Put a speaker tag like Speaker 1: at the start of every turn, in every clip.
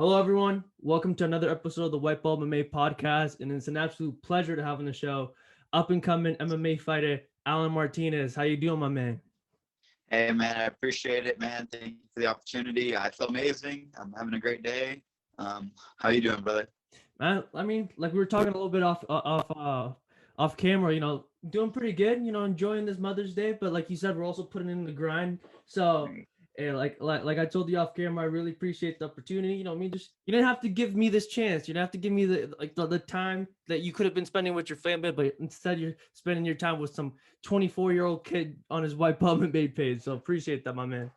Speaker 1: Hello, everyone. Welcome to another episode of the White Belt MMA podcast, and it's an absolute pleasure to have on the show up and coming MMA fighter Alan Martinez. How you doing, my man?
Speaker 2: Hey, man, I appreciate it, man. Thank you for the opportunity. I feel amazing. I'm having a great day. How you doing, brother?
Speaker 1: Man, I mean, like we were talking a little bit off camera. Doing pretty good. Enjoying this Mother's Day, but like you said, we're also putting in the grind. So, like I told you off camera, I really appreciate the opportunity. Just you didn't have to give me this chance. You didn't have to give me the time that you could have been spending with your family, but instead you're spending your time with some 24-year-old kid on his White Belt MMA page. So appreciate that, my man.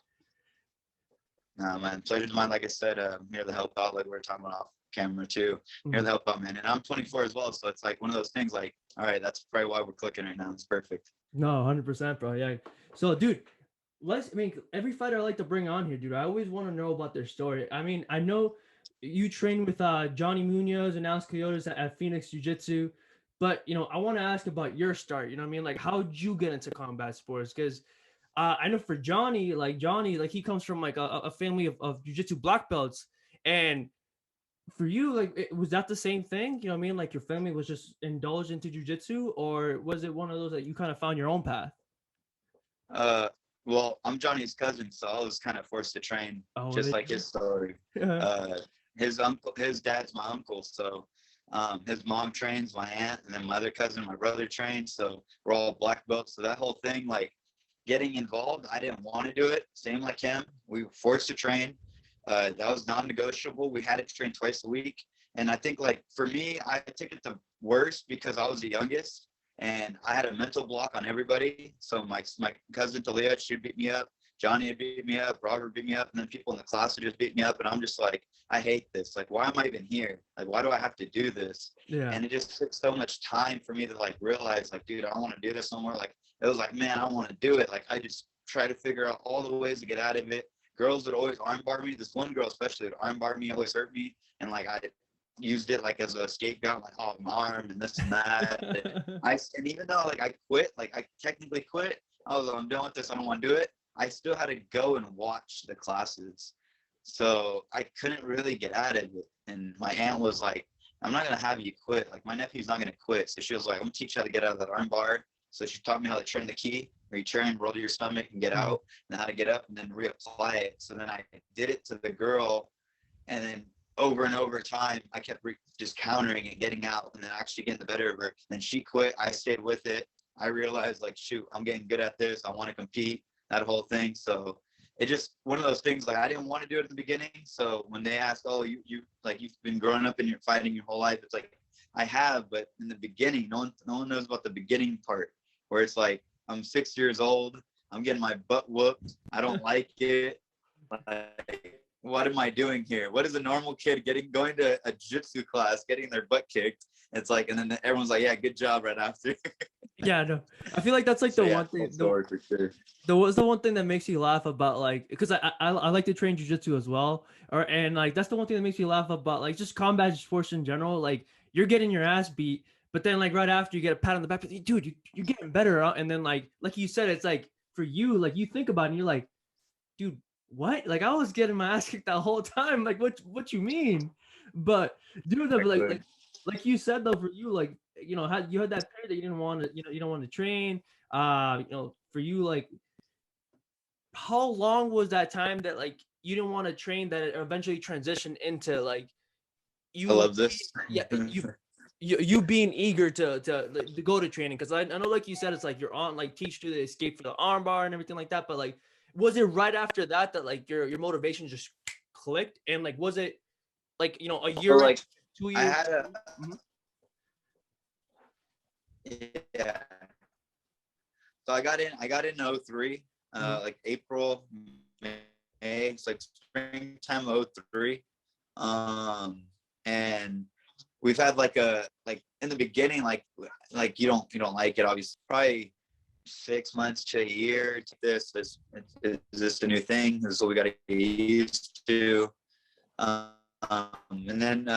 Speaker 2: Nah, man, pleasure's mine. Like I said, I'm here to help out. Like we were talking about off camera too. Here to help out, man. And I'm 24 as well, so it's like one of those things. Like, all right, that's probably why we're clicking right now. It's perfect.
Speaker 1: No, 100%, bro. Yeah. So, dude, every fighter I like to bring on here, dude, I always want to know about their story. I mean, I know you train with Johnny Munoz and Alex Coyotes at Phoenix Jiu-Jitsu, but, I want to ask about your start. You know what I mean? Like, how'd you get into combat sports? Because I know for Johnny, he comes from like a family of Jiu-Jitsu black belts. And for you, like, was that the same thing? You know what I mean? Like, your family was just indulged into Jiu-Jitsu, or was it one of those that you kind of found your own path?
Speaker 2: Uh, well, I'm Johnny's cousin, so I was kind of forced to train, just like his story. His dad's my uncle, so his mom trains, my aunt, and then my other cousin, my brother trains. So we're all black belts. So that whole thing, like getting involved, I didn't want to do it. Same like him, we were forced to train. That was non-negotiable. We had to train twice a week, and I think like for me, I took it the worst because I was the youngest. And I had a mental block on everybody. So my cousin Talia, she'd beat me up. Johnny would beat me up. Robert beat me up. And then people in the class would just beat me up. And I'm just like, I hate this. Like, why am I even here? Like, why do I have to do this?
Speaker 1: Yeah.
Speaker 2: And it just took so much time for me to like realize, like, dude, I don't want to do this no more. Like, it was like, man, I want to do it. Like, I just try to figure out all the ways to get out of it. Girls would always armbar me. This one girl especially would armbar me, always hurt me. And like, I used it like as a scapegoat, like, oh, my arm and this and that. And even though like I quit, like I technically quit, I was like, I'm done with this, I don't want to do it. I still had to go and watch the classes. So I couldn't really get out of it. And my aunt was like, I'm not gonna have you quit. Like my nephew's not gonna quit. So she was like, I'm gonna teach you how to get out of that arm bar. So she taught me how to turn the key, where you turn, roll to your stomach and get out, and how to get up and then reapply it. So then I did it to the girl, and then over and over time, I kept just countering and getting out and then actually getting the better of her. Then she quit. I stayed with it. I realized like, shoot, I'm getting good at this. I want to compete, that whole thing. So it just one of those things, like I didn't want to do it at the beginning. So when they asked, oh, you've been growing up and you're fighting your whole life. It's like, I have, but in the beginning, no one knows about the beginning part where it's like, I'm 6 years old. I'm getting my butt whooped. I don't like it. Like, what am I doing here? What is a normal kid going to a jiu-jitsu class, getting their butt kicked? It's like, and then everyone's like, yeah, good job right after.
Speaker 1: Yeah, no, I feel like that's like the one thing.
Speaker 2: Story for sure.
Speaker 1: The one thing that makes you laugh about, like, because I like to train jiu-jitsu as well, and like that's the one thing that makes me laugh about like just combat sports in general. Like you're getting your ass beat, but then like right after you get a pat on the back, dude, you're getting better, and then like you said, it's like for you, like you think about it and you're like, dude, what? Like I was getting my ass kicked that whole time. Like what you mean? But dude, like you said though, for you, like you had that period that you didn't want to, you don't want to train. For you, like how long was that time that like you didn't want to train that it eventually transitioned into like you?
Speaker 2: I love this.
Speaker 1: Yeah, you being eager to go to training, because I know like you said, it's like you're on like teach to the escape for the armbar and everything like that, but like was it right after that like your motivation just clicked, and like was it like a year,
Speaker 2: like
Speaker 1: 2 years?
Speaker 2: I had a yeah. So I got in 03, like April, May. It's like springtime 03. And we've had like in the beginning, like you don't like it, obviously, probably 6 months to a year to this. Is this a new thing? This is what we got to get used to. And then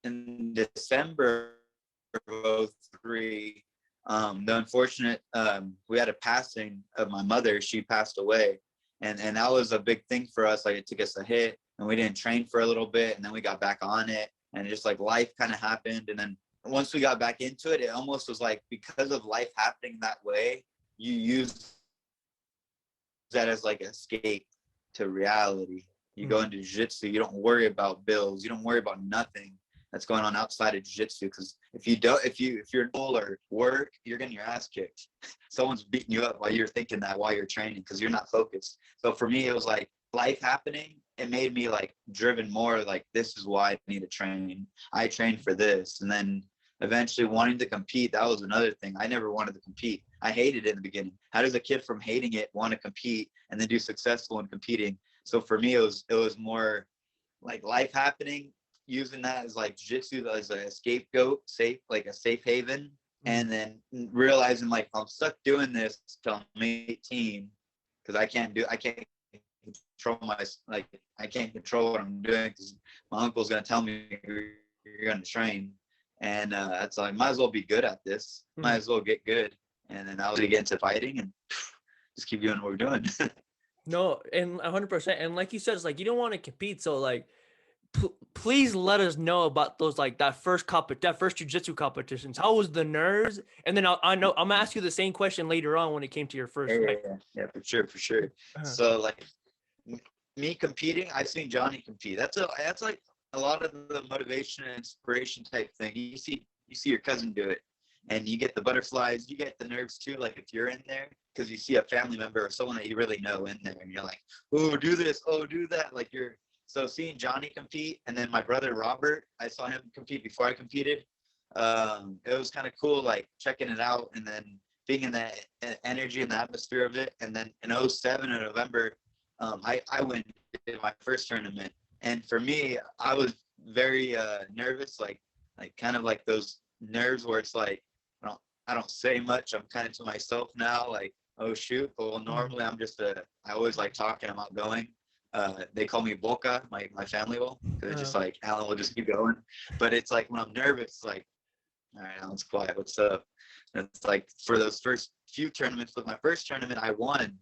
Speaker 2: in December of 03, the unfortunate, we had a passing of my mother. She passed away, And that was a big thing for us. Like, it took us a hit, and we didn't train for a little bit, and then we got back on it, and just like life kind of happened. And then once we got back into it, it almost was like, because of life happening that way, you use that as like escape to reality. You go into jiu-jitsu, you don't worry about bills, you don't worry about nothing that's going on outside of jiu-jitsu, because if you're in school or work, you're getting your ass kicked. Someone's beating you up while you're thinking that, while you're training, because you're not focused. So for me, it was like life happening. It made me like driven more, like, this is why I need to train. I trained for this. And then eventually wanting to compete, that was another thing. I never wanted to compete. I hated it in the beginning. How does a kid from hating it want to compete and then do successful in competing? So for me, it was more like life happening, using that as like jiu-jitsu as a scapegoat, like a safe haven. And then realizing like, I'm stuck doing this till I'm 18, because I can't control I can't control what I'm doing, because my uncle's going to tell me you're going to train. And that's like, might as well be good at this. Might as well get good. And then I was going to get into fighting and just keep doing what we're doing.
Speaker 1: No, and 100%. And like you said, it's like, you don't want to compete. So like, please let us know about those, like that first jiu-jitsu competitions. How was the nerves? And then I'm gonna ask you the same question later on when it came to your first fight.
Speaker 2: Yeah, for sure. So like, me competing, I've seen Johnny compete. That's like a lot of the motivation and inspiration type thing. You see your cousin do it, and you get the butterflies, you get the nerves too. Like, if you're in there, because you see a family member or someone that you really know in there, and you're like, oh, do this, oh, do that. Like, so seeing Johnny compete, and then my brother Robert, I saw him compete before I competed. It was kind of cool, like checking it out, and then being in that energy and the atmosphere of it. And then in 07 in November, I went to my first tournament, and for me, I was very nervous, like kind of like those nerves where it's like, I don't say much. I'm kind of to myself now, like, oh shoot. Well, normally I always like talking, I'm outgoing. They call me Boca, my family will, because it's just like, Alan will just keep going. But it's like, when I'm nervous, it's like, all right, Alan's quiet, what's up? And it's like, for those first few tournaments, with my first tournament, I won.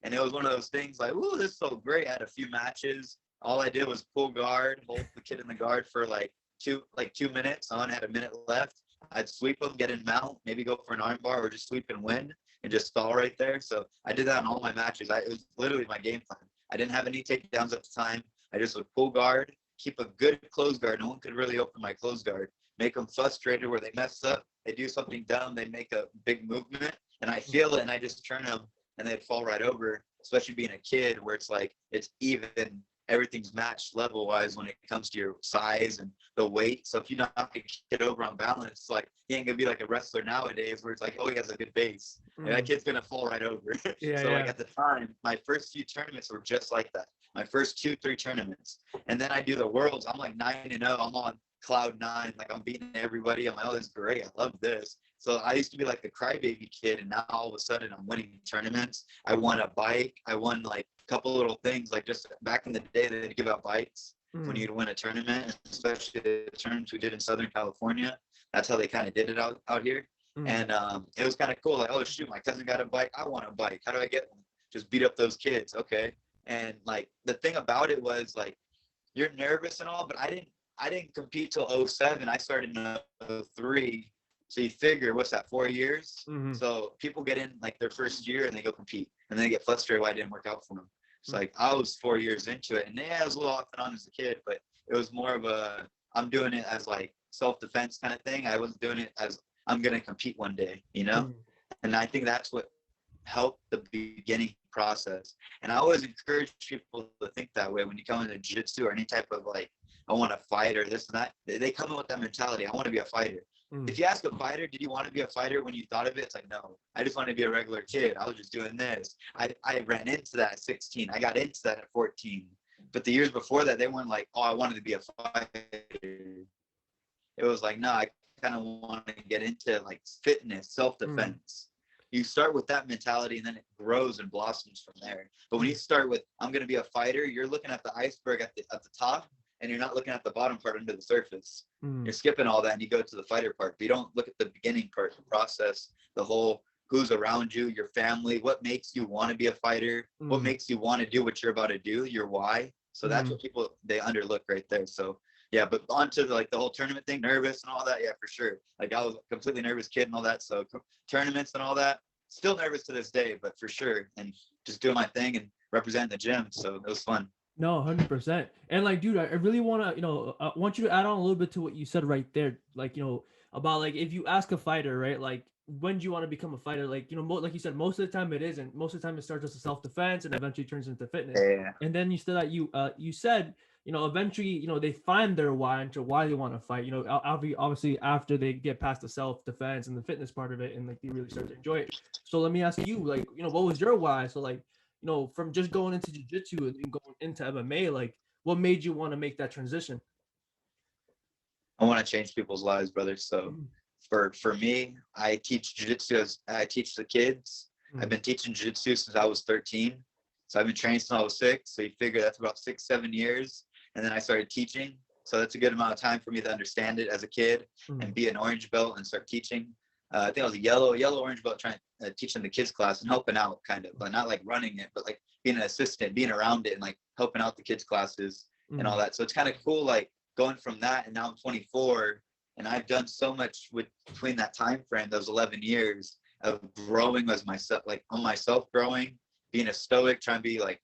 Speaker 2: And it was one of those things like, ooh, this is so great. I had a few matches. All I did was pull guard, hold the kid in the guard for like 2 minutes. I only had a minute left. I'd sweep them, get in mount, maybe go for an arm bar, or just sweep and win, and just stall right there. So I did that in all my matches. It was literally my game plan. I didn't have any takedowns at the time. I just would pull guard, keep a good close guard. No one could really open my close guard. Make them frustrated where they mess up. They do something dumb. They make a big movement, and I feel it, and I just turn them, and they'd fall right over, especially being a kid, where it's like, it's even. Everything's matched level-wise when it comes to your size and the weight. So if you knock a kid over on balance, it's like, he ain't gonna be like a wrestler nowadays where it's like, oh, he has a good base. And that kid's gonna fall right over. Like, at the time, my first few tournaments were just like that. My first 2-3 tournaments. And then I do the Worlds. I'm like 9-0. I'm on cloud 9. Like, I'm beating everybody. I'm like, oh, this is great. I love this. So I used to be like the crybaby kid, and now all of a sudden I'm winning tournaments. I won a bike. I won like a couple little things. Like, just back in the day, they'd give out bikes when you'd win a tournament, especially the tournaments we did in Southern California. That's how they kind of did it out here. And it was kind of cool. Like, oh shoot, my cousin got a bike. I want a bike. How do I get one? Just beat up those kids. Okay. And like, the thing about it was like, you're nervous and all, but I didn't compete till 07. I started in 03. So you figure, what's that, 4 years? So people get in like their first year and they go compete, and then they get frustrated why it didn't work out for them. It's like, I was 4 years into it, and yeah, I was a little off and on as a kid, but it was more of I'm doing it as like self-defense kind of thing. I wasn't doing it as, I'm going to compete one day, And I think that's what helped the beginning process. And I always encourage people to think that way when you come into jiu-jitsu or any type of like, I want to fight or this and that. They come in with that mentality. I want to be a fighter. If you ask a fighter, did you want to be a fighter when you thought of it? It's like, no, I just want to be a regular kid. I was just doing this. I ran into that at 16. I got into that at 14. But the years before that, they weren't like, oh, I wanted to be a fighter. It was like, no, I kind of want to get into like fitness, self-defense. You start with that mentality, and then it grows and blossoms from there. But when you start with, I'm going to be a fighter, you're looking at the iceberg at the top, and you're not looking at the bottom part under the surface. You're skipping all that, and you go to the fighter part. But you don't look at the beginning part, the process, the whole who's around you, your family, what makes you want to be a fighter, what makes you want to do what you're about to do, your why. So that's what people, they underlook right there. So yeah, but on to the whole tournament thing, nervous and all that. Yeah, for sure. Like I was a completely nervous kid and all that. So tournaments and all that, still nervous to this day, but for sure. And just doing my thing and representing the gym. So it was fun.
Speaker 1: No, 100%. And like, dude, I really want to, I want you to add on a little bit to what you said right there. Like, about like, if you ask a fighter, right, like, when do you want to become a fighter? Like, like you said, most of the time it isn't. Most of the time it starts as a self-defense and eventually turns into fitness.
Speaker 2: Yeah.
Speaker 1: And then you said that you said, eventually, they find their why into why they want to fight, obviously after they get past the self-defense and the fitness part of it and like they really start to enjoy it. So let me ask you, like, what was your why? So like, from just going into jiu-jitsu and going into MMA, like what made you want to make that transition?
Speaker 2: I want to change people's lives, brother. So for me, I teach jiu-jitsu as I teach the kids. I've been teaching jiu-jitsu since I was 13. So I've been training since I was 6. So you figure that's about 6-7 years. And then I started teaching. So that's a good amount of time for me to understand it as a kid and be an orange belt and start teaching. I think I was a yellow orange belt trying teaching the kids class and helping out kind of, but not like running it, but like being an assistant, being around it and like helping out the kids classes and all that. So it's kind of cool, like going from that, and now I'm 24 and I've done so much between that time frame, those 11 years of growing as myself, like on myself growing, being a stoic, trying to be like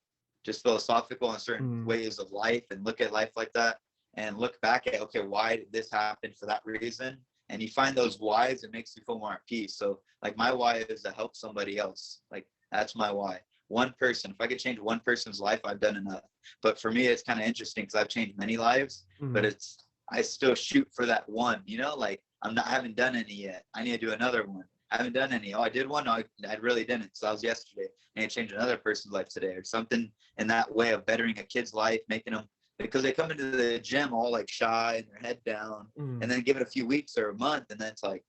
Speaker 2: just philosophical in certain ways of life and look at life like that and look back at, okay, why did this happen for that reason? And you find those whys, it makes you feel more at peace. So like my why is to help somebody else. Like that's my why. One person, if I could change one person's life, I've done enough. But for me, it's kind of interesting because I've changed many lives, but I still shoot for that one, like I haven't done any yet. I need to do another one. I haven't done any. Oh, I did one. No, I really didn't. So that was yesterday. I need to change another person's life today or something in that way of bettering a kid's life, making them, because they come into the gym all like shy and their head down and then give it a few weeks or a month. And then it's like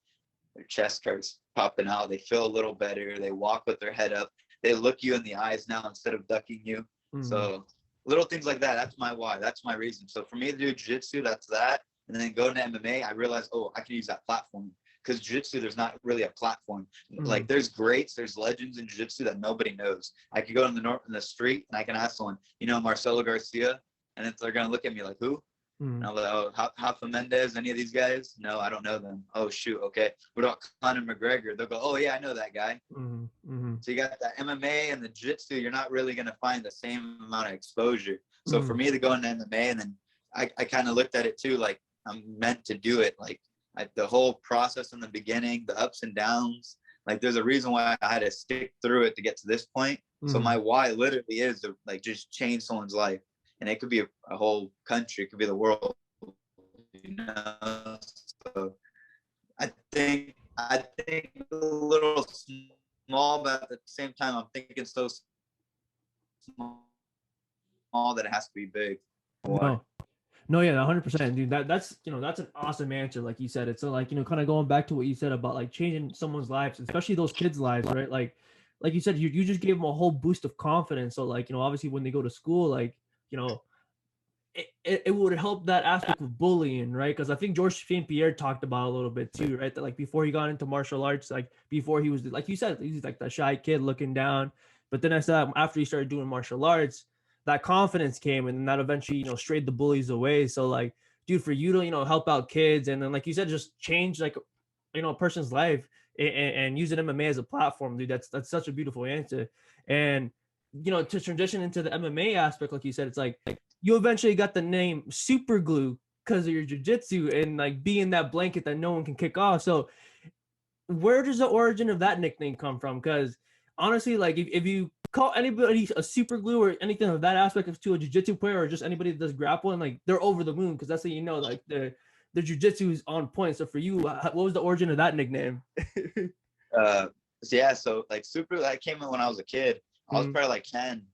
Speaker 2: their chest starts popping out. They feel a little better. They walk with their head up. They look you in the eyes now instead of ducking you. So little things like that. That's my why. That's my reason. So for me to do jiu-jitsu, that's that. And then go to MMA, I realized, I can use that platform. Because jiu-jitsu, there's not really a platform. Like there's greats, there's legends in jiu-jitsu that nobody knows. I could go in the street and I can ask someone, Marcelo Garcia, and if they're gonna look at me like, who? And I'm like, Rafa Mendez, any of these guys? No, I don't know them. Oh shoot, okay. What about Conor McGregor? They'll go, oh yeah, I know that guy. So you got that MMA and the jiu-jitsu, you're not really gonna find the same amount of exposure. So for me to go into MMA, and then I kind of looked at it too, like I'm meant to do it. Like the whole process in the beginning, the ups and downs, like there's a reason why I had to stick through it to get to this point. So my why literally is to like just change someone's life. And it could be a whole country, it could be the world, So I think a little small, but at the same time, I'm thinking so small that it has to be big.
Speaker 1: No, yeah, 100%, dude. That's that's an awesome answer. Like you said, it's like kind of going back to what you said about like changing someone's lives, especially those kids' lives, right? Like you said, you just gave them a whole boost of confidence. So like obviously when they go to school, like it would help that aspect of bullying, right? Because I think George St. Pierre talked about a little bit too, right? That like before he got into martial arts, like before he was like you said, he's like the shy kid looking down. But then I said after he started doing martial arts, that confidence came, and that eventually strayed the bullies away. So like, dude, for you to help out kids, and then like you said, just change like a person's life and using MMA as a platform, dude. That's such a beautiful answer. And to transition into the MMA aspect, like you said, it's like you eventually got the name Super Glue because of your jiu-jitsu and like being that blanket that no one can kick off. So where does the origin of that nickname come from? Because honestly, like if you call anybody a super glue or anything of that aspect to a jiu-jitsu player or just anybody that does grappling, like they're over the moon because that's how like the jiu-jitsu is on point. So for you, what was the origin of that nickname?
Speaker 2: So like super, that came in when I was a kid. I was probably like 10,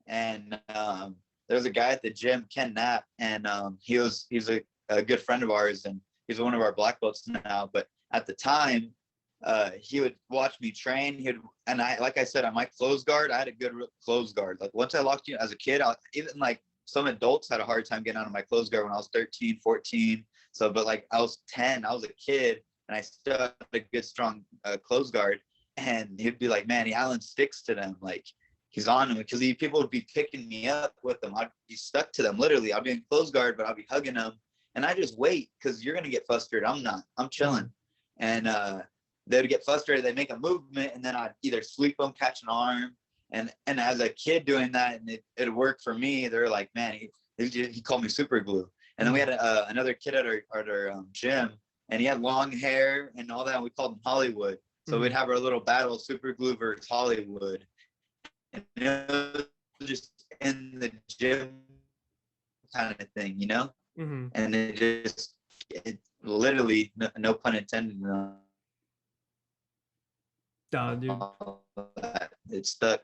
Speaker 2: and there was a guy at the gym, Ken Knapp, and he's a good friend of ours, and he's one of our black belts now. But at the time, he would watch me train. And like I said, on my close guard, I had a good close guard. Like once I locked you as a kid, even like some adults had a hard time getting out of my close guard when I was 13, 14. So, but like I was 10, I was a kid, and I still had a good, strong close guard. and he'd be like, man, Alan sticks to them. Like, he's on them, because people would be picking me up with them. I'd be stuck to them, literally. I'd be in close guard, but I'd be hugging them. And I just wait, because you're going to get frustrated. I'm not. I'm chilling. And they'd get frustrated. They'd make a movement, and then I'd either sweep them, catch an arm. And as a kid doing that, and it worked for me, they're like, man, he called me super glue. And then we had another kid at our gym, and he had long hair and all that. And we called him Hollywood. So we'd have our little battle, super glue versus Hollywood. And it was just in the gym kind of thing, you know? And it literally, no pun intended.
Speaker 1: Dude.
Speaker 2: It stuck.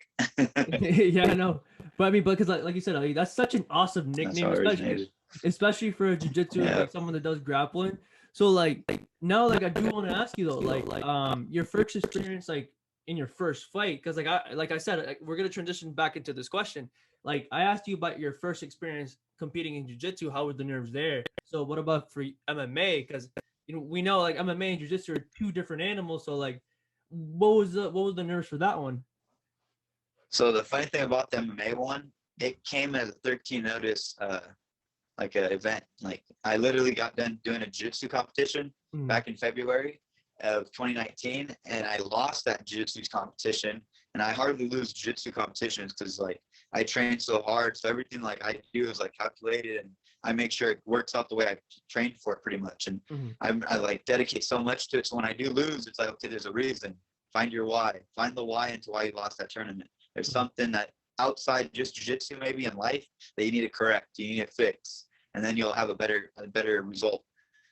Speaker 1: Yeah, I know. But I mean, because like you said, like, that's such an awesome nickname, especially for a jiu-jitsu, like someone that does grappling. So like now, like I do want to ask you though, like your first experience, like in your first fight, because like I said, we're gonna transition back into this question. Like I asked you about your first experience competing in jiu-jitsu, how were the nerves there? So what about for MMA? Because we know like MMA and jiu-jitsu are two different animals. So like, what was the nerves for that one?
Speaker 2: So the funny thing about the MMA one, it came as a 13 notice, like an event. Like I literally got done doing a jiu-jitsu competition back in February of 2019, and I lost that jiu-jitsu competition. And I hardly lose jiu-jitsu competitions because like I train so hard, so everything like I do is like calculated, and I make sure it works out the way I trained for it pretty much. And I like dedicate so much to it. So when I do lose, it's like, okay, there's a reason. Find your why. Find the why into why you lost that tournament. There's something that outside just jiu-jitsu maybe in life that you need to correct, you need to fix, and then you'll have a better result.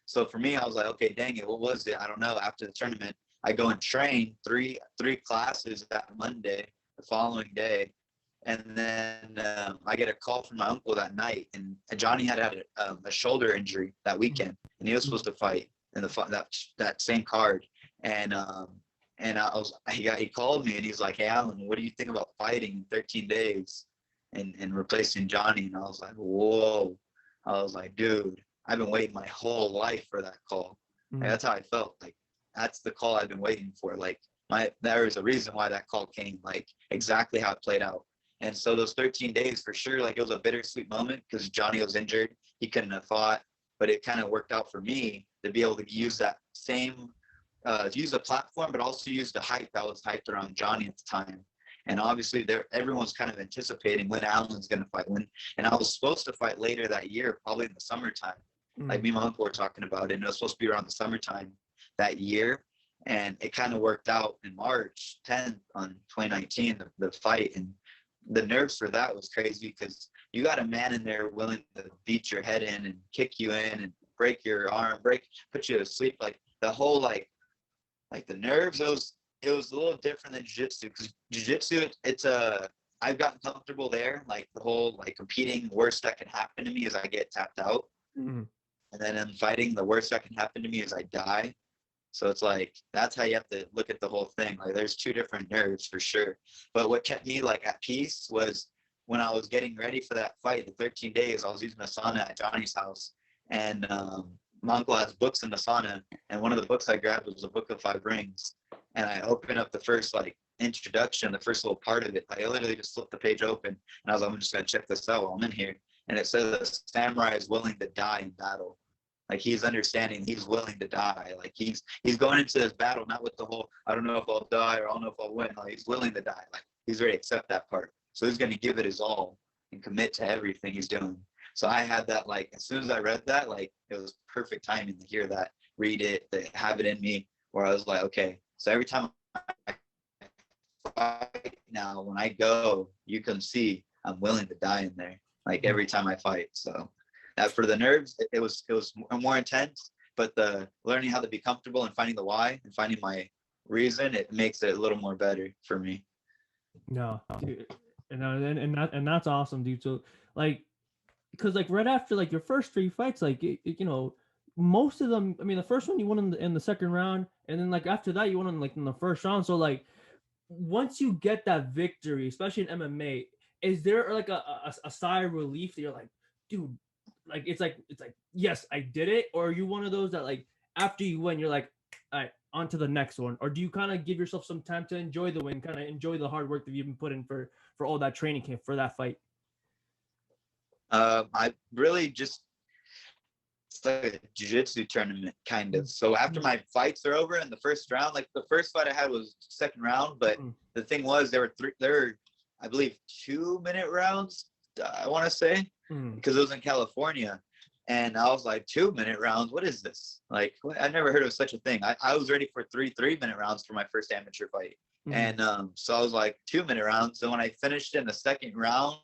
Speaker 2: So for me, I was like, okay, dang it, what was it? I don't know. After the tournament, I go and train three classes that Monday, the following day, and then I get a call from my uncle that night, and Johnny had a shoulder injury that weekend, and he was supposed to fight in that same card, and he called me and he's like, hey, Alan, what do you think about fighting in 13 days and replacing Johnny? And I was like, whoa. I was like, dude, I've been waiting my whole life for that call. Like, that's how I felt. Like, that's the call I've been waiting for. Like, there was a reason why that call came, like exactly how it played out. And so those 13 days for sure, like it was a bittersweet moment because Johnny was injured. He couldn't have fought, but it kind of worked out for me to be able to use that same use the platform, but also use the hype that was hyped around Johnny at the time. And obviously, everyone's kind of anticipating when Alan's going to fight. And I was supposed to fight later that year, probably in the summertime. Like me and my uncle were talking about it, and it was supposed to be around the summertime that year. And it kind of worked out in March 10th on 2019, the fight. And the nerves for that was crazy because you got a man in there willing to beat your head in and kick you in and break your arm, put you to sleep. Like the whole like the nerves, it was a little different than jiu-jitsu because jiu-jitsu, I've gotten comfortable there. Like the whole like competing, worst that can happen to me is I get tapped out. And then in fighting, the worst that can happen to me is I die. So it's like, that's how you have to look at the whole thing. Like there's two different nerves for sure. But what kept me like at peace was when I was getting ready for that fight, the 13 days, I was using a sauna at Johnny's house. And my uncle has books in the sauna. And one of the books I grabbed was a book of 5 rings. And I opened up the first like introduction, the first little part of it. I literally just flipped the page open. And I was like, I'm just going to check this out while I'm in here. And it says a samurai is willing to die in battle. Like he's understanding he's willing to die. Like he's going into this battle, not with the whole, I don't know if I'll die or I don't know if I'll win. Like he's willing to die. Like he's ready to accept that part. So he's going to give it his all and commit to everything he's doing. So I had that, like, as soon as I read that, like it was perfect timing to hear that, read it, to have it in me where I was like, okay, so every time I fight now, when I go, you can see I'm willing to die in there. Like every time I fight. So that for the nerves, it was more intense, but the learning how to be comfortable and finding the why and finding my reason, it makes it a little more better for me.
Speaker 1: No, dude. And that's awesome, dude. So like, because like right after like your first 3 fights, like most of them, I mean, the first one you won in the second round, and then like after that you won in the first round. So like once you get that victory, especially in MMA, is there like a sigh of relief that you're like, dude, like it's like yes, I did it? Or are you one of those that like after you win, you're like, all right, onto the next one, or do you kind of give yourself some time to enjoy the win, kind of enjoy the hard work that you've been putting for all that training camp for that fight?
Speaker 2: I really just, it's like a jiu-jitsu tournament kind of. So after my fights are over in the first round, like the first fight I had was second round, but the thing was there were I believe 2-minute rounds, I want to say, because it was in California. And I was like, 2-minute rounds, what is this? Like, I never heard of such a thing. I was ready for 3-minute rounds for my first amateur fight. And so I was like, 2-minute rounds. So when I finished in the second round,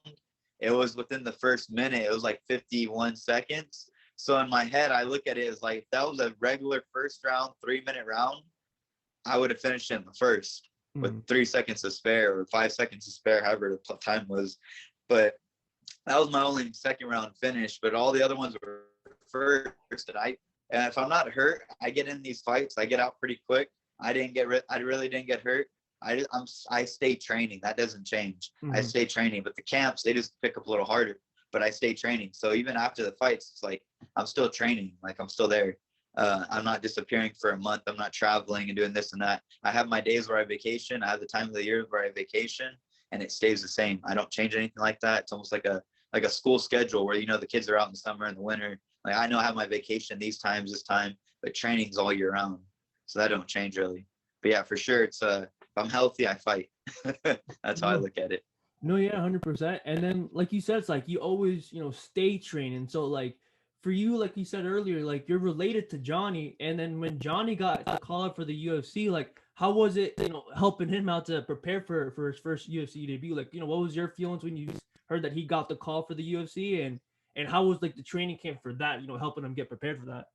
Speaker 2: it was within the first minute. It was like 51 seconds. So in my head, I look at it as like, if that was a regular first round, 3-minute round, I would have finished in the first with 3 seconds to spare or 5 seconds to spare, however the time was. But that was my only second round finish. But all the other ones were first. And if I'm not hurt, I get in these fights. I get out pretty quick. I really didn't get hurt. I stay training. That doesn't change. I stay training. But the camps, they just pick up a little harder. But I stay training. So even after the fights, it's like I'm still training. Like I'm still there. I'm not disappearing for a month. I'm not traveling and doing this and that. I have my days where I vacation. I have the time of the year where I vacation, and it stays the same. I don't change anything like that. It's almost like a school schedule where, you know, the kids are out in the summer and the winter. Like I know I have my vacation these times, this time, but training's all year round. So that don't change really. But yeah, for sure. It's if I'm healthy, I fight. That's how I look at it.
Speaker 1: No, yeah, 100%. And then, like you said, it's like you always, you know, stay training. So, like, for you, like you said earlier, like you're related to Johnny. And then when Johnny got the call up for the UFC, like, how was it, you know, helping him out to prepare for his first UFC debut? Like, you know, what was your feelings when you heard that he got the call for the UFC, and how was like the training camp for that? You know, helping him get prepared for that.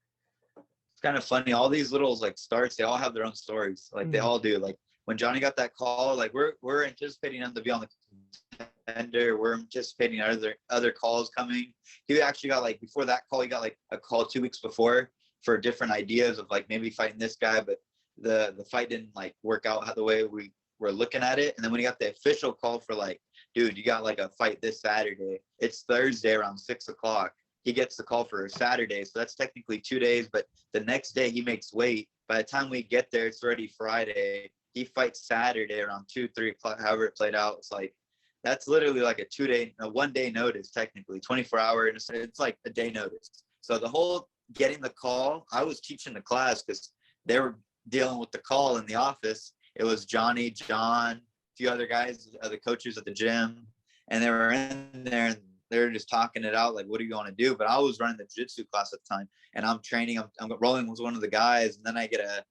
Speaker 2: It's kind of funny. All these little like starts, they all have their own stories. Like they all do. Like when Johnny got that call, like we're anticipating him to be on the contender. We're anticipating other calls coming. He actually got, like, before that call, he got like a call 2 weeks before for different ideas of like maybe fighting this guy, but the fight didn't like work out the way we were looking at it. And then when he got the official call for like, dude, you got like a fight this Saturday. It's Thursday around 6:00. He gets the call for Saturday. So that's technically 2 days, but the next day he makes weight. By the time we get there, it's already Friday. He fights Saturday around 2-3 o'clock, however it played out. It's like, that's literally like a 1 day notice, technically 24 hours. It's like a day notice. So the whole getting the call, I was teaching the class because they were dealing with the call in the office. It was Johnny, John, a few other guys, other coaches at the gym, and they were in there and they were just talking it out, like, what are you going to do? But I was running the jiu-jitsu class at the time, and I'm training. I'm rolling with one of the guys, and then I get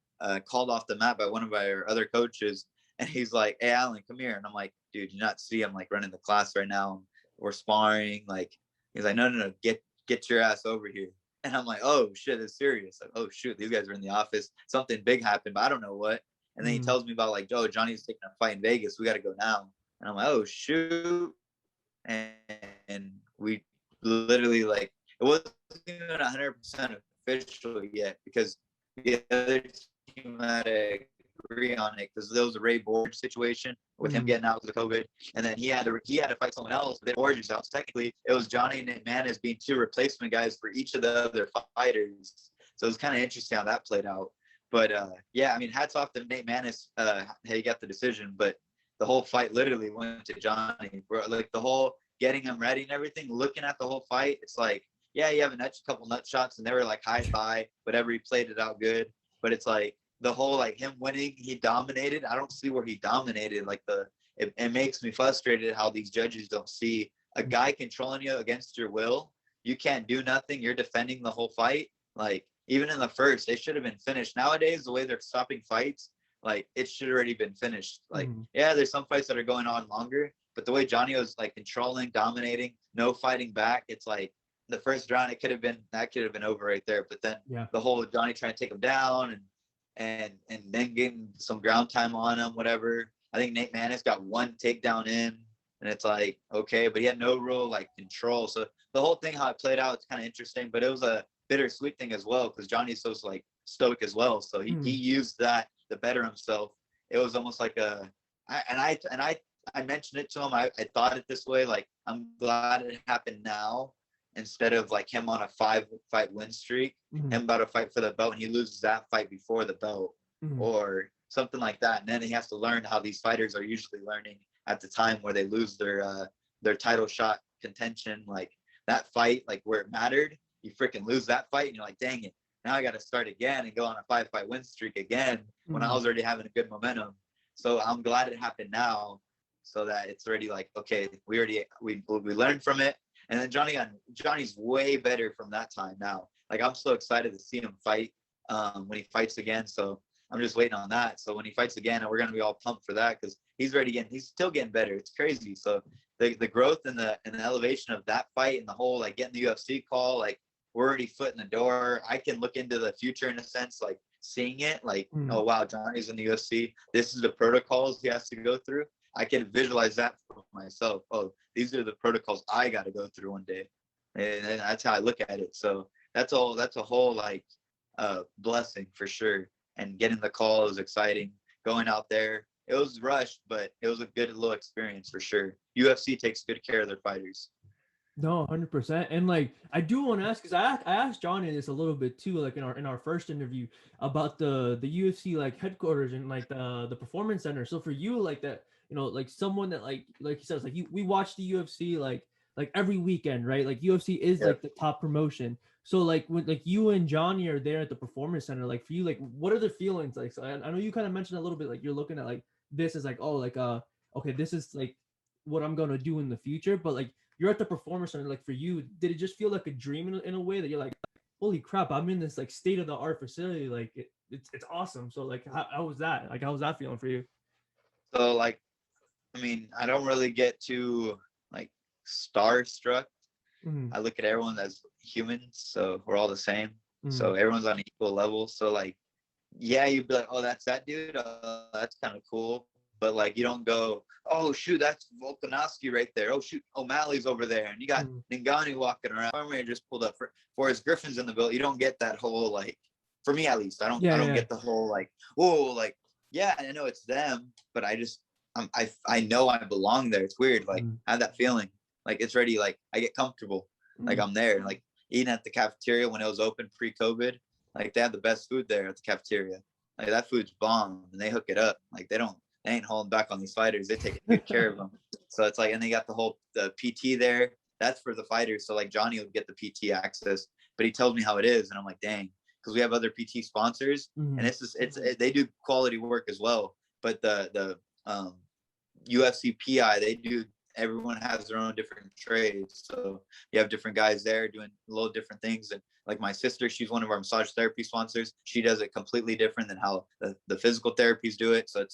Speaker 2: called off the mat by one of our other coaches, and he's like, "Hey, Alan, come here." And I'm like, "Dude, you not see I'm like running the class right now. We're sparring." Like, he's like, "No, get your ass over here." And I'm like, "Oh shit, it's serious." Like, "Oh shoot, these guys are in the office. Something big happened, but I don't know what." And then he tells me about like, "Oh, Johnny's taking a fight in Vegas. We got to go now." And I'm like, "Oh shoot." And we literally, like, it wasn't even 100% official yet because the other team had to agree on it because there was a Ray Borg situation with him getting out with the COVID, and then he had to fight someone else. But Borg is out. So technically, it was Johnny and Nate Maness being two replacement guys for each of the other fighters. So it was kind of interesting how that played out. But yeah, I mean, hats off to Nate Maness. He got the decision, but the whole fight literally went to Johnny. Like the whole getting him ready and everything, looking at the whole fight, it's like, yeah, you have a couple nut shots, and they were like high thigh, whatever. He played it out good, but it's like the whole, like, him winning, he dominated. I don't see where he dominated. Like it makes me frustrated how these judges don't see a guy controlling you against your will. You can't do nothing. You're defending the whole fight. Like, even in the first, they should have been finished. Nowadays, the way they're stopping fights, like, it should already been finished. Like, yeah, there's some fights that are going on longer, but the way Johnny was like controlling, dominating, no fighting back, it's like the first round, that could have been over right there. But then the whole Johnny trying to take him down and then getting some ground time on him, whatever. I think Nate Maness got one takedown in, and it's like, okay, but he had no real like control. So the whole thing, how it played out, it's kind of interesting, but it was a bittersweet thing as well because Johnny's so like stoic as well. So he used that to better himself. It was almost like I mentioned it to him. I thought it this way, like, I'm glad it happened now instead of like him on a 5-fight win streak, him about to fight for the belt, and he loses that fight before the belt. or something like that. And then he has to learn how these fighters are usually learning at the time where they lose their title shot contention. Like that fight, like where it mattered, you freaking lose that fight and you're like, dang it, now I got to start again and go on a 5-fight win streak again when I was already having a good momentum. So I'm glad it happened now, so that it's already like, okay, we learned from it. And then Johnny's way better from that time now. Like I'm so excited to see him fight when he fights again. So I'm just waiting on that. So when he fights again, and we're gonna be all pumped for that, because he's still getting better. It's crazy. So the growth and the elevation of that fight and the whole like getting the UFC call, like we're already foot in the door. I can look into the future in a sense, like seeing it, like, oh wow, Johnny's in the UFC. This is the protocols he has to go through. I can visualize that for myself. Oh, these are the protocols I got to go through one day, and that's how I look at it. So that's a whole like blessing for sure. And getting the call is exciting. Going out there, it was rushed, but it was a good little experience for sure. UFC takes good care of their fighters.
Speaker 1: No, 100%. And like, I do want to ask, because I asked Johnny this a little bit too, like in our first interview, about the UFC like headquarters and like the performance center. So for you, like that, you know, like someone that like he says, like we watch the UFC like every weekend, right? Like UFC is like the top promotion. So like when like you and Johnny are there at the performance center, like for you, like what are the feelings like? So I know you kind of mentioned a little bit, like you're looking at like this is like, oh, like okay, this is like what I'm gonna do in the future, but like you're at the performance center, like for you, did it just feel like a dream in a way that you're like, holy crap, I'm in this like state of the art facility, like it's awesome. So like how was that? Like how was that feeling for you?
Speaker 2: So like, I mean, I don't really get too like starstruck. I look at everyone as humans, so we're all the same. So everyone's on an equal level. So like, yeah, you'd be like, oh, that's that dude. That's kind of cool. But like, you don't go, oh shoot, that's Volkanovski right there. Oh shoot, O'Malley's over there, and you got Ngannou walking around. Armour just pulled up for Forrest Griffin's in the build. You don't get that whole like, for me at least, I don't get the whole like, whoa, like, yeah, I know it's them, but I know I belong there. It's weird, like I have that feeling, like it's ready, like I get comfortable, like I'm there, like eating at the cafeteria when it was open pre-COVID. Like they have the best food there at the cafeteria. Like that food's bomb, and they hook it up. Like they ain't holding back on these fighters. They take good care of them. So it's like, and they got the PT there. That's for the fighters. So like Johnny would get the PT access, but he tells me how it is, and I'm like, dang, because we have other PT sponsors, and they do quality work as well. But the UFC PI, everyone has their own different trades. So you have different guys there doing a little different things. And like my sister, she's one of our massage therapy sponsors. She does it completely different than how the physical therapies do it. So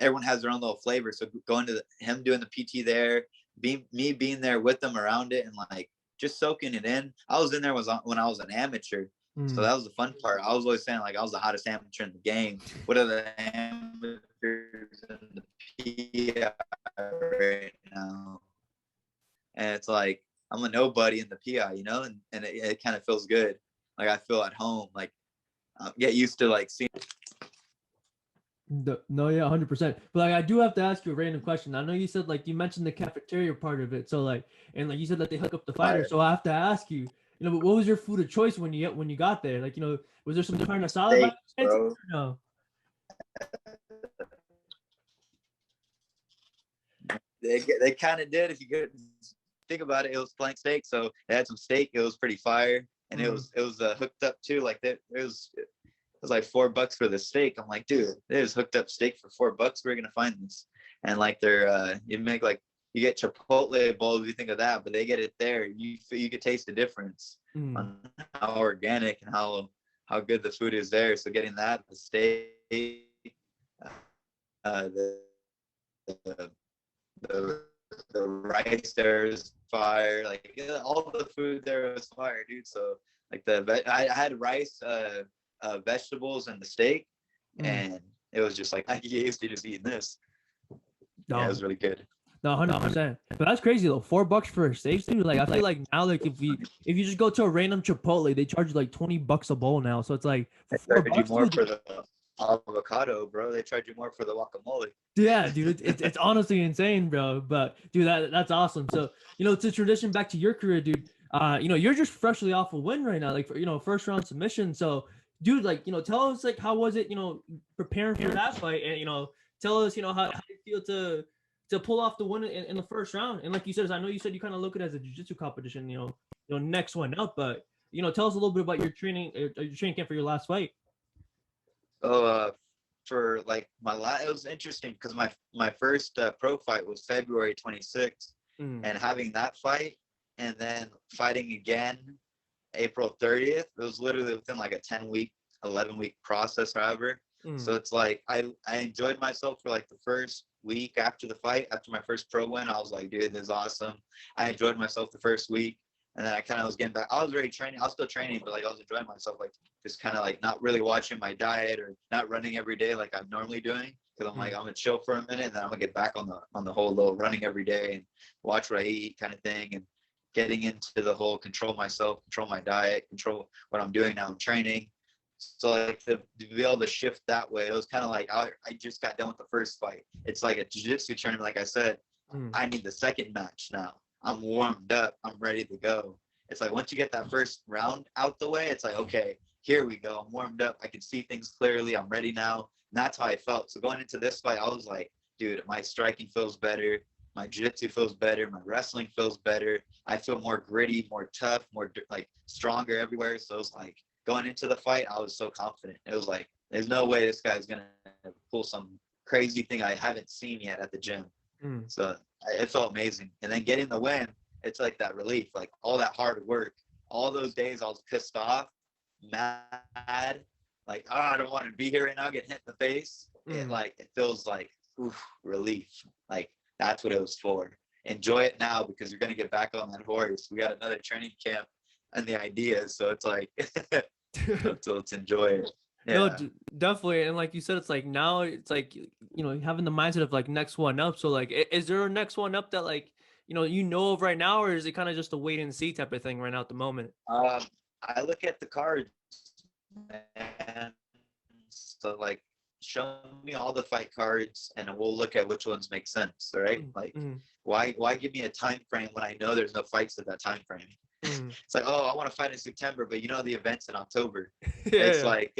Speaker 2: everyone has their own little flavor. So going to him doing the PT there, me being there with them around it, and like just soaking it in. I was in there when I was an amateur. So that was the fun part. I was always saying like I was the hottest amateur in the game. What are the amateurs in the PI right now? And it's like I'm a nobody in the PI, you know, and it kind of feels good. Like I feel at home. Like get used to like seeing.
Speaker 1: No, yeah, 100%. But like, I do have to ask you a random question. I know you said like you mentioned the cafeteria part of it. So like, and like you said that they hook up the fighters. So I have to ask you, you know, what was your food of choice when you got there? Like, you know, was there some kind of salad?
Speaker 2: Steak, bro.
Speaker 1: No.
Speaker 2: They kind of did. If you could think about it, it was flank steak. So they had some steak. It was pretty fire, and it was hooked up too. Like it was like $4 for the steak. I'm like, dude, it was hooked up steak for $4. Where are you gonna find this? And like they're you make like you get Chipotle bowls. You think of that, but they get it there. You could taste the difference on how organic and how good the food is there. So getting that, the steak, the rice there is fire. Like all the food there was fire, dude. So like I had rice, vegetables, and the steak, and it was just like I used to just eating this. Yeah, it was really good.
Speaker 1: No, 100%. But that's crazy though. $4 for a steak, dude. Like I feel like now, like if you just go to a random Chipotle, they charge you like $20 a bowl now. So it's like
Speaker 2: they charge you more for the avocado, bro. They charge you more for the guacamole.
Speaker 1: Yeah, dude, it's honestly insane, bro. But dude, that's awesome. So you know, to transition back to your career, dude. You know, you're just freshly off a win right now, like for, you know, first round submission. So dude, like, tell us like how was it, preparing for that fight, and tell us, how you feel to pull off the win in the first round. And like you said, I know you said you kind of look at it as a jiu-jitsu competition, next one up, but tell us a little bit about your training camp for your last fight.
Speaker 2: So for like it was interesting because my first pro fight was February 26th, and having that fight and then fighting again April 30th, it was literally within like a 11-week process, however. So it's like I enjoyed myself for like the first week after the fight. After my first pro win, I was like, dude, this is awesome. I enjoyed myself the first week, and then I kind of was getting back. I was still training, but like I was enjoying myself, like just kind of like not really watching my diet or not running every day like I'm normally doing, because I'm like, I'm gonna chill for a minute and then I'm gonna get back on the whole little running every day and watch what I eat kind of thing, and getting into the whole control myself, control my diet, control what I'm doing now in training. So like to be able to shift that way, it was kind of like I just got done with the first fight. It's like a jiu-jitsu tournament. Like I said, I need the second match now. I'm warmed up. I'm ready to go. It's like once you get that first round out the way, it's like, okay, here we go. I'm warmed up. I can see things clearly. I'm ready now. And that's how I felt. So going into this fight, I was like, dude, my striking feels better. My jiu-jitsu feels better. My wrestling feels better. I feel more gritty, more tough, more like stronger everywhere. So it was like, going into the fight, I was so confident. It was like, there's no way this guy's gonna pull some crazy thing I haven't seen yet at the gym. So it felt amazing. And then getting the win, it's like that relief, like all that hard work, all those days I was pissed off, mad, like, oh, I don't want to be here right now, getting hit in the face. It feels like relief. Like that's what it was for. Enjoy it now because you're gonna get back on that horse. We got another training camp and the ideas, so it's like so let's enjoy it.
Speaker 1: No, definitely. And like you said, it's like now it's like having the mindset of like next one up. So like is there a next one up that like of right now, or is it kind of just a wait and see type of thing right now at the moment?
Speaker 2: I look at the cards, and so like show me all the fight cards and we'll look at which ones make sense, right? Like why give me a time frame when I know there's no fights at that time frame? It's like, oh, I want to fight in September, but the event's in October. It's like,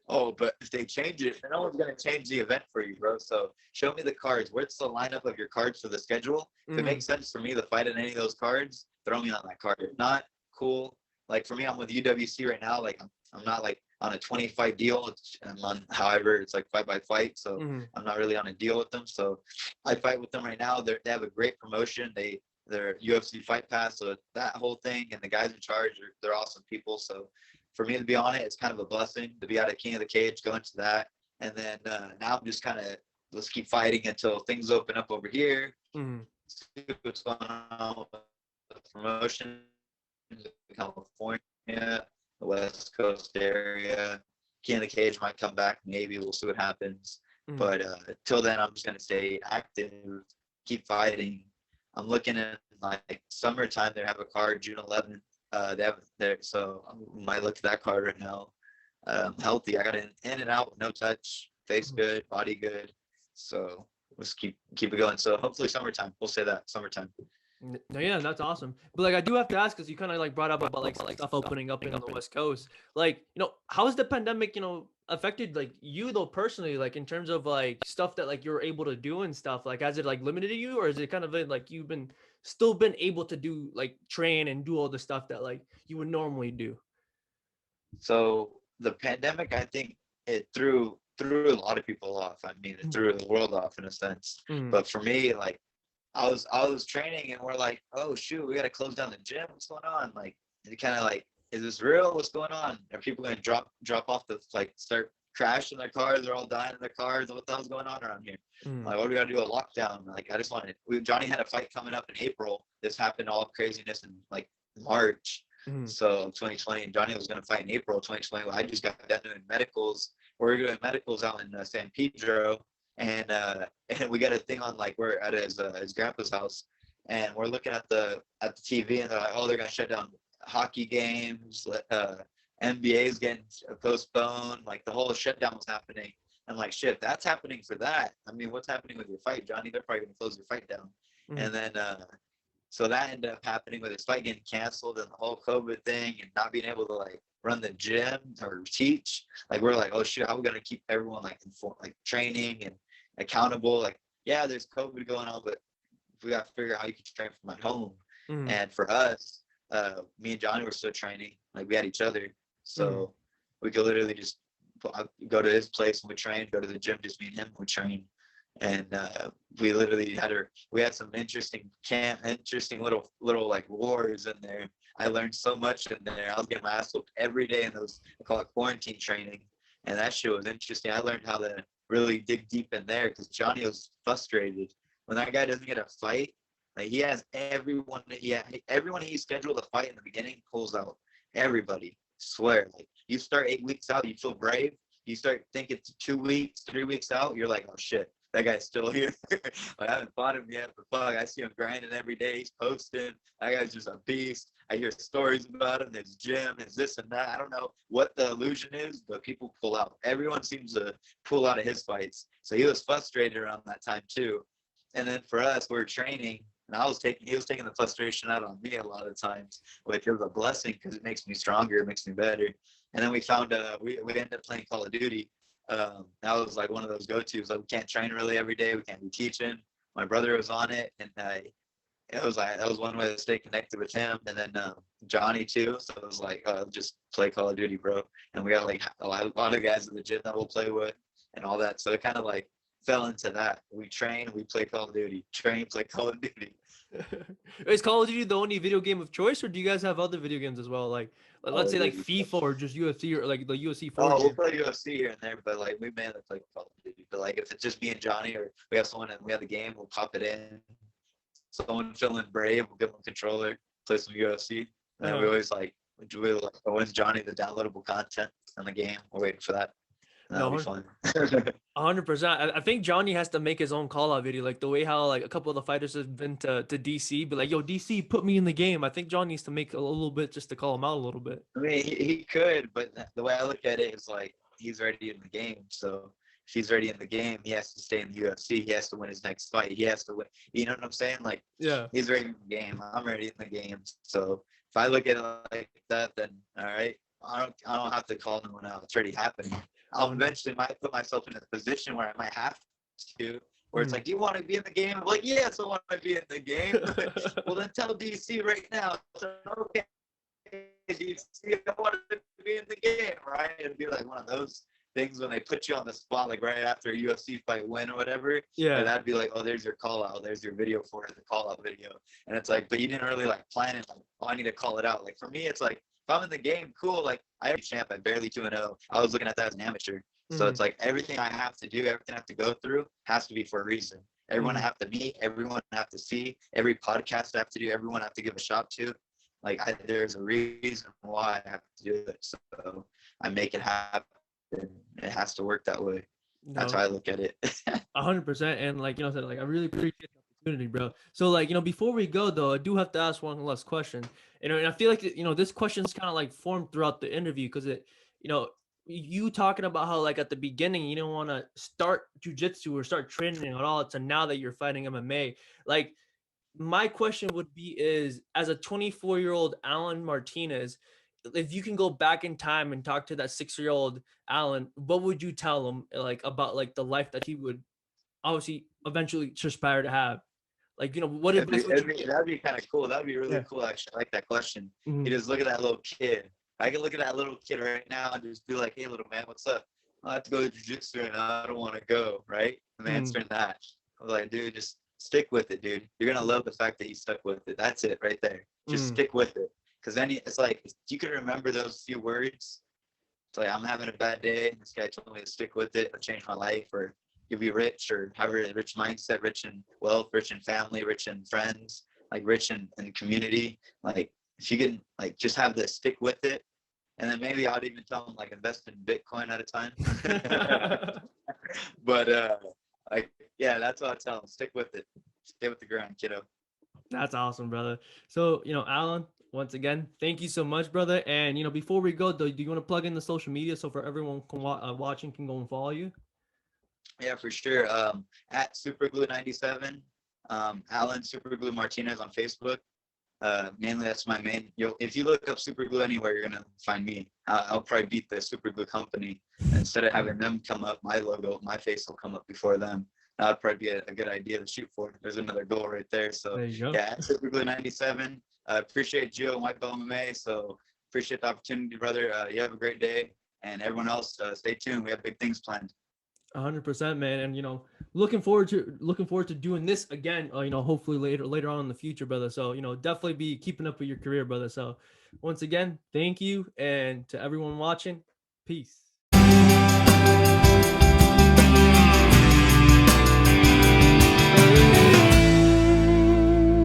Speaker 2: oh, but if they change it, no one's going to change the event for you, bro. So show me the cards. Where's the lineup of your cards for the schedule? If it makes sense for me to fight in any of those cards, throw me on that card. If not, cool. Like for me, I'm with UWC right now. Like I'm not like on a 20-fight deal. I'm on, however, it's like fight by fight. So I'm not really on a deal with them. So I fight with them right now. They have a great promotion. Their UFC Fight Pass, so that whole thing, and the guys in charge, they're awesome people. So for me to be on it, it's kind of a blessing to be out of King of the Cage, go into that, and then now I'm just kind of, let's keep fighting until things open up over here. See what's going on with the promotion in California, the West Coast area. King of the Cage might come back, maybe we'll see what happens. But till then, I'm just gonna stay active, keep fighting. I'm looking at like summertime. They have a card June 11th. They have there, so I might look at that card right now. Healthy. I got in and out, no touch, face good, body good. So let's keep it going. So hopefully summertime. We'll say that summertime.
Speaker 1: No, yeah, that's awesome. But like I do have to ask, because you kind of like brought up about like stuff opening up on the West Coast. Like how has the pandemic affected like you though personally, like in terms of like stuff that like you're able to do and stuff? Like has it like limited you, or is it kind of like you've still been able to do like train and do all the stuff that like you would normally do?
Speaker 2: So the pandemic, I think it threw a lot of people off. I mean, it threw the world off in a sense. But for me, like I was training and we're like, oh shoot, we got to close down the gym. What's going on? Like, it kind of like, is this real? What's going on? Are people going to drop off the, like, start crashing their cars? They're all dying in their cars. What the hell's going on around here? Like, what do we got to do? A lockdown? Like, I just wanted, Johnny had a fight coming up in April. This happened all craziness in like March. So 2020, and Johnny was going to fight in April 2020. I just got done doing medicals. We're doing medicals out in San Pedro. And we got a thing on, like, we're at his grandpa's house, and we're looking at the TV, and they're like, oh, they're gonna shut down hockey games, NBA's getting postponed, like the whole shutdown was happening. I'm like, shit, that's happening for that. I mean, what's happening with your fight, Johnny? They're probably gonna close your fight down. And then so that ended up happening with his fight getting canceled and the whole COVID thing and not being able to like run the gym or teach. Like we're like, oh shit, how are we gonna keep everyone like informed, like training and accountable? Like, yeah, there's COVID going on, but we got to figure out how you can train from at home.
Speaker 1: Mm-hmm.
Speaker 2: And for us, me and Johnny were still training. Like we had each other, so we could literally just go to his place and we train. Go to the gym, just me and him, we train. And we literally we had some interesting little like wars in there. I learned so much in there. I was getting my ass whooped every day in those, I call it quarantine training, and that shit was interesting. I learned how to really dig deep in there because Johnny was frustrated when that guy doesn't get a fight. Like he has everyone he scheduled a fight in the beginning pulls out. Everybody, swear. Like you start 8 weeks out, you feel brave. You start thinking 2 weeks, 3 weeks out, you're like, oh shit, that guy's still here. Like, I haven't fought him yet, but fuck, I see him grinding every day. He's posting. That guy's just a beast. I hear stories about him. There's gym, there's this and that. I don't know what the illusion is, but people pull out. Everyone seems to pull out of his fights. So he was frustrated around that time too. And then for us, we were training, and he was taking the frustration out on me a lot of times, which was a blessing because it makes me stronger, it makes me better. And then we found we ended up playing Call of Duty. That was like one of those go-tos. Like we can't train really every day. We can't be teaching. My brother was on it, and it was like that was one way to stay connected with him. And then Johnny too. So it was like just play Call of Duty, bro. And we got like a lot of guys in the gym that we'll play with and all that. So it kind of like fell into that. We train, we play Call of Duty. Train, play Call of Duty.
Speaker 1: Is Call of Duty the only video game of choice, or do you guys have other video games as well? Like let's say like FIFA or just UFC or like the UFC 4
Speaker 2: we'll play UFC here and there, but like we mainly play Call of Duty. But like if it's just me and Johnny, or we have someone and we have the game, we'll pop it in. Someone feeling brave, we'll give them a controller, play some UFC. And then we always like when's Johnny the downloadable content in the game? We're waiting for that. That'll be fun.
Speaker 1: 100%. I think Johnny has to make his own call out video, like the way how like a couple of the fighters have been to DC, but like, yo, DC, put me in the game. I think John needs to make a little bit just to call him out a little bit.
Speaker 2: I mean, he could, but the way I look at it is like he's already in the game. So if he's already in the game, he has to stay in the UFC. He has to win his next fight. He has to win. You know what I'm saying? Like,
Speaker 1: yeah,
Speaker 2: he's already in the game. I'm already in the game. So if I look at it like that, then all right, I don't have to call no one out. It's already happening. I'll eventually might put myself in a position where I might have to, where it's like, do you want to be in the game? I'm like, yes, I want to be in the game. Well, then tell DC right now. So, okay, DC, I want to be in the game, right? It'd be like one of those things when they put you on the spot, like right after a UFC fight win or whatever.
Speaker 1: Yeah.
Speaker 2: And that'd be like, oh, there's your call out. There's your video for it, the call out video. And it's like, but you didn't really like plan it. Like, oh, I need to call it out. Like for me, it's like, if I'm in the game, cool. Like I already champ, I barely 2-0. I was looking at that as an amateur. So it's like everything I have to do, everything I have to go through has to be for a reason. Everyone I have to meet, everyone I have to see, every podcast I have to do, everyone I have to give a shot to. Like there's a reason why I have to do it. So I make it happen. It has to work that way. That's how I look at it.
Speaker 1: 100%. And like, you know, like I really appreciate the opportunity, bro. So like, you know, before we go though, I do have to ask one last question. And I feel like, you know, this question's kind of like formed throughout the interview because it, you know, you talking about how like at the beginning you don't want to start jiu-jitsu or start training at all to now that you're fighting MMA. Like my question would be is, as a 24-year-old Alan Martinez, if you can go back in time and talk to that 6-year-old Alan, what would you tell him like about like the life that he would obviously eventually aspire to have? Like, you know, what advice would you...
Speaker 2: That'd be kind of cool. That'd be really cool. Actually, I like that question. You just look at that little kid. I can look at that little kid right now and just be like, hey, little man, what's up? I have to go to jiu-jitsu and I don't want to go, right? I'm answering that. I was like, dude, just stick with it, dude. You're going to love the fact that you stuck with it. That's it right there. Just stick with it. Because then it's like, you can remember those few words. It's like, I'm having a bad day. This guy told me to stick with it. It'll change my life, or you'll be rich, or have a rich mindset, rich in wealth, rich in family, rich in friends, like rich in community. Like if you can like just have this, stick with it. And then maybe I'd even tell them like invest in Bitcoin at a time. But like, yeah, that's what I tell them. Stick with it. Stay with the grind, kiddo.
Speaker 1: That's awesome, brother. So, you know, Alan, once again, thank you so much, brother. And, you know, before we go, though, do you want to plug in the social media so for everyone can watching can go and follow you?
Speaker 2: Yeah, for sure. At Superglue97, Alan Superglue Martinez on Facebook. Mainly that's my main. If you look up Super Glue anywhere, you're gonna find me. I'll probably beat the Super Glue company. Instead of having them come up, my logo, my face will come up before them. That'd probably be a good idea to shoot for. There's another goal right there. So
Speaker 1: There you go.
Speaker 2: yeah, Super Glue 97. Appreciate Gio and White Belt MMA. So appreciate the opportunity, brother. You have a great day, and everyone else, stay tuned. We have big things planned.
Speaker 1: 100%, man. And looking forward to doing this again, hopefully later on in the future, brother. So definitely be keeping up with your career, brother. So once again, thank you, and to everyone watching, peace.